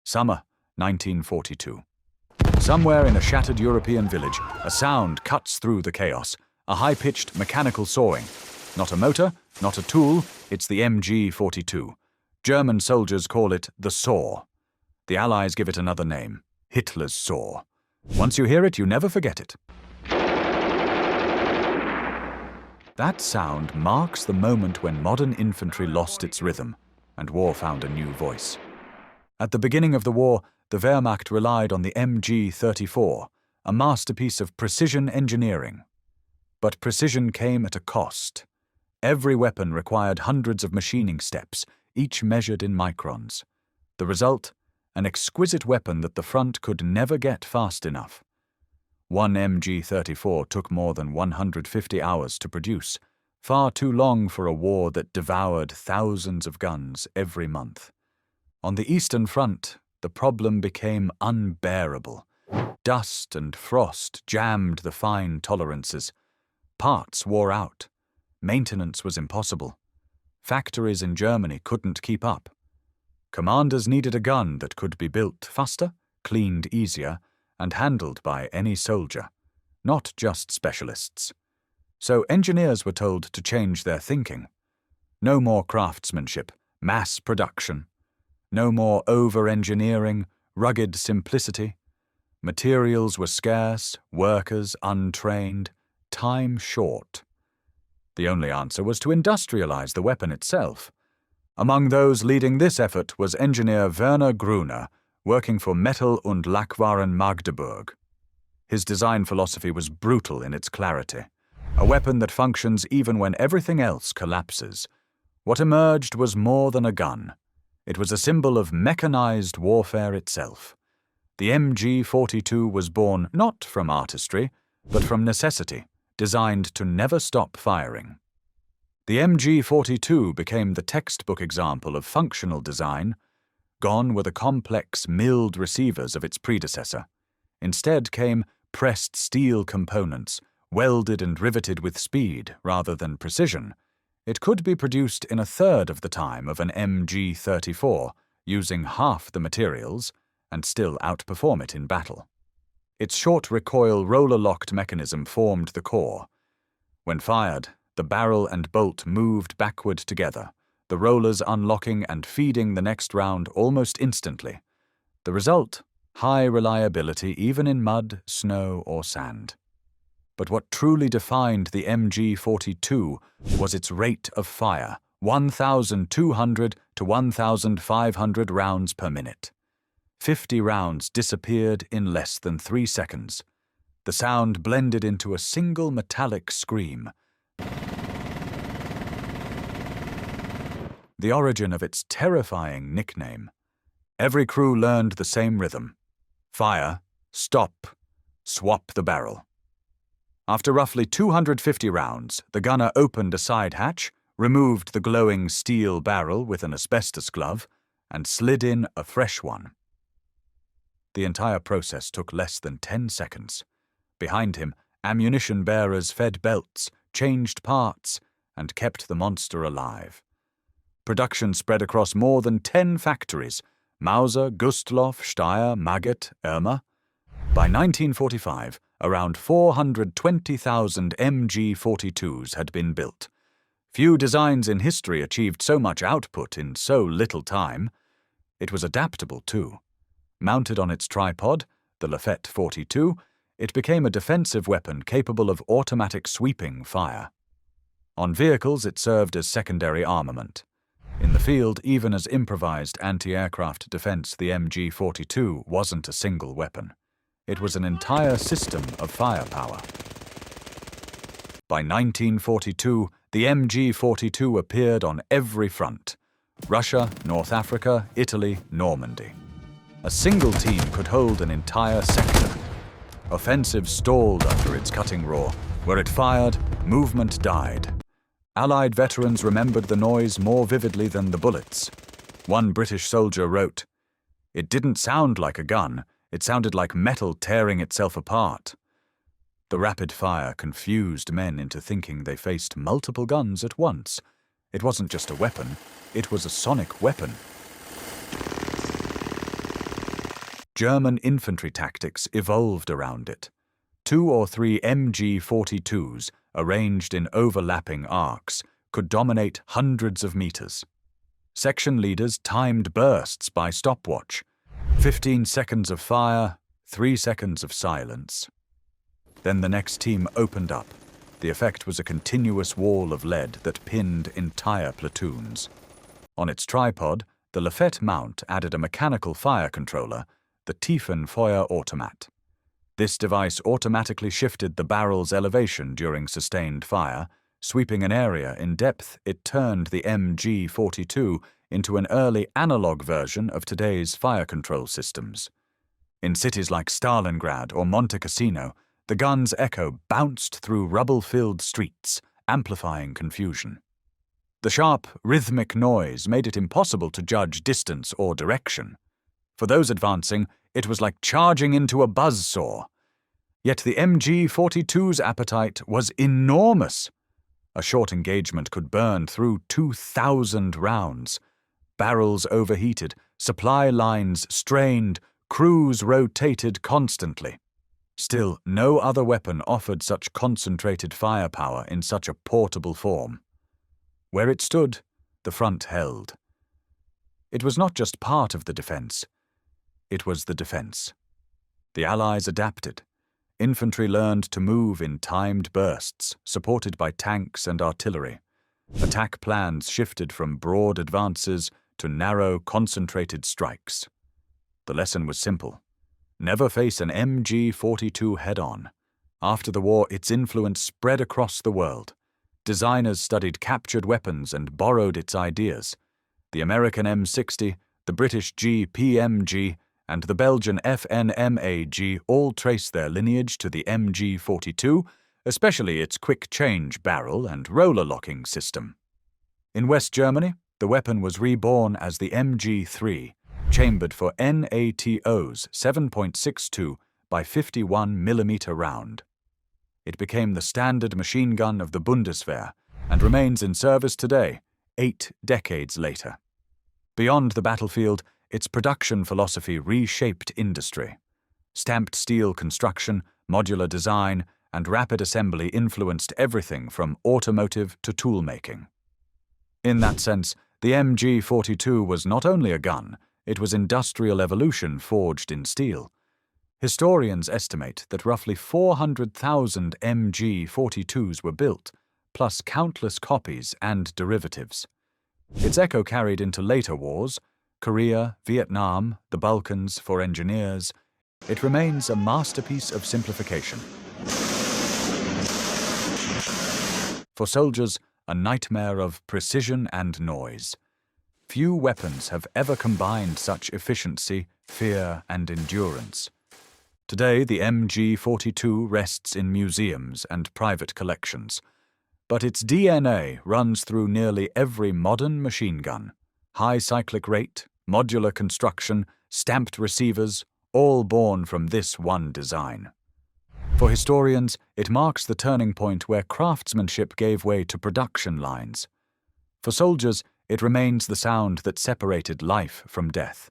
Summer, 1942. Somewhere in a shattered European village, a sound cuts through the chaos, a high-pitched mechanical sawing. Not a motor, not a tool, it's the MG42. German soldiers call it the saw. The Allies give it another name, Hitler's saw. Once you hear it, you never forget it. That sound marks the moment when modern infantry lost its rhythm and war found a new voice. At the beginning of the war, the Wehrmacht relied on the MG34, a masterpiece of precision engineering. But precision came at a cost. Every weapon required hundreds of machining steps, each measured in microns. The result? An exquisite weapon that the front could never get fast enough. One MG34 took more than 150 hours to produce, far too long for a war that devoured thousands of guns every month. On the Eastern Front, the problem became unbearable. Dust and frost jammed the fine tolerances. Parts wore out. Maintenance was impossible. Factories in Germany couldn't keep up. Commanders needed a gun that could be built faster, cleaned easier, and handled by any soldier, not just specialists. So engineers were told to change their thinking. No more craftsmanship, mass production. No more over-engineering, rugged simplicity. Materials were scarce, workers untrained, time short. The only answer was to industrialize the weapon itself. Among those leading this effort was engineer Werner Gruner, working for Metall- und Lackwaren Magdeburg. His design philosophy was brutal in its clarity, a weapon that functions even when everything else collapses. What emerged was more than a gun. It was a symbol of mechanized warfare itself. The MG42 was born not from artistry, but from necessity, designed to never stop firing. The MG42 became the textbook example of functional design. Gone were the complex, milled receivers of its predecessor. Instead came pressed steel components, welded and riveted with speed rather than precision. It could be produced in a third of the time of an MG34, using half the materials, and still outperform it in battle. Its short recoil roller-locked mechanism formed the core. When fired, the barrel and bolt moved backward together, the rollers unlocking and feeding the next round almost instantly. The result? High reliability even in mud, snow, or sand. But what truly defined the MG42 was its rate of fire, 1,200 to 1,500 rounds per minute. 50 rounds disappeared in less than 3 seconds. The sound blended into a single metallic scream. The origin of its terrifying nickname. Every crew learned the same rhythm. Fire, stop, swap the barrel. After roughly 250 rounds, the gunner opened a side hatch, removed the glowing steel barrel with an asbestos glove, and slid in a fresh one. The entire process took less than 10 seconds. Behind him, ammunition bearers fed belts, changed parts, and kept the monster alive. Production spread across more than 10 factories: Mauser, Gustloff, Steyr, Maggott, Irma. By 1945, around 420,000 MG42s had been built. Few designs in history achieved so much output in so little time. It was adaptable, too. Mounted on its tripod, the Lafette 42, it became a defensive weapon capable of automatic sweeping fire. On vehicles, it served as secondary armament. In the field, even as improvised anti-aircraft defense, the MG42 wasn't a single weapon. It was an entire system of firepower. By 1942, the MG42 appeared on every front: Russia, North Africa, Italy, Normandy. A single team could hold an entire sector. Offensive stalled under its cutting roar. Where it fired, movement died. Allied veterans remembered the noise more vividly than the bullets. One British soldier wrote, "It didn't sound like a gun, it sounded like metal tearing itself apart." The rapid fire confused men into thinking they faced multiple guns at once. It wasn't just a weapon, it was a sonic weapon. German infantry tactics evolved around it. 2 or 3 MG42s, arranged in overlapping arcs, could dominate hundreds of meters. Section leaders timed bursts by stopwatch. 15 seconds of fire, 3 seconds of silence. Then the next team opened up. The effect was a continuous wall of lead that pinned entire platoons. On its tripod, the Lafette mount added a mechanical fire controller, the Tiefenfeuer Automat. This device automatically shifted the barrel's elevation during sustained fire. Sweeping an area in depth, it turned the MG42 into an early analog version of today's fire control systems. In cities like Stalingrad or Monte Cassino, the gun's echo bounced through rubble-filled streets, amplifying confusion. The sharp, rhythmic noise made it impossible to judge distance or direction. For those advancing, it was like charging into a buzzsaw. Yet the MG42's appetite was enormous. A short engagement could burn through 2,000 rounds. Barrels overheated, supply lines strained, crews rotated constantly. Still, no other weapon offered such concentrated firepower in such a portable form. Where it stood, the front held. It was not just part of the defense. It was the defense. The Allies adapted. Infantry learned to move in timed bursts, supported by tanks and artillery. Attack plans shifted from broad advances to narrow, concentrated strikes. The lesson was simple. Never face an MG42 head-on. After the war, its influence spread across the world. Designers studied captured weapons and borrowed its ideas. The American M60, the British GPMG, and the Belgian FNMAG all trace their lineage to the MG42, especially its quick-change barrel and roller-locking system. In West Germany, the weapon was reborn as the MG3, chambered for NATO's 7.62 by 51 mm round. It became the standard machine gun of the Bundeswehr and remains in service today, 8 decades later. Beyond the battlefield, its production philosophy reshaped industry. Stamped steel construction, modular design, and rapid assembly influenced everything from automotive to tool-making. In that sense, the MG42 was not only a gun, it was industrial evolution forged in steel. Historians estimate that roughly 400,000 MG42s were built, plus countless copies and derivatives. Its echo carried into later wars, Korea, Vietnam, the Balkans for engineers. It remains a masterpiece of simplification. For soldiers, a nightmare of precision and noise. Few weapons have ever combined such efficiency, fear, and endurance. Today, the MG42 rests in museums and private collections, but its DNA runs through nearly every modern machine gun. High cyclic rate, modular construction, stamped receivers, all born from this one design. For historians, it marks the turning point where craftsmanship gave way to production lines. For soldiers, it remains the sound that separated life from death.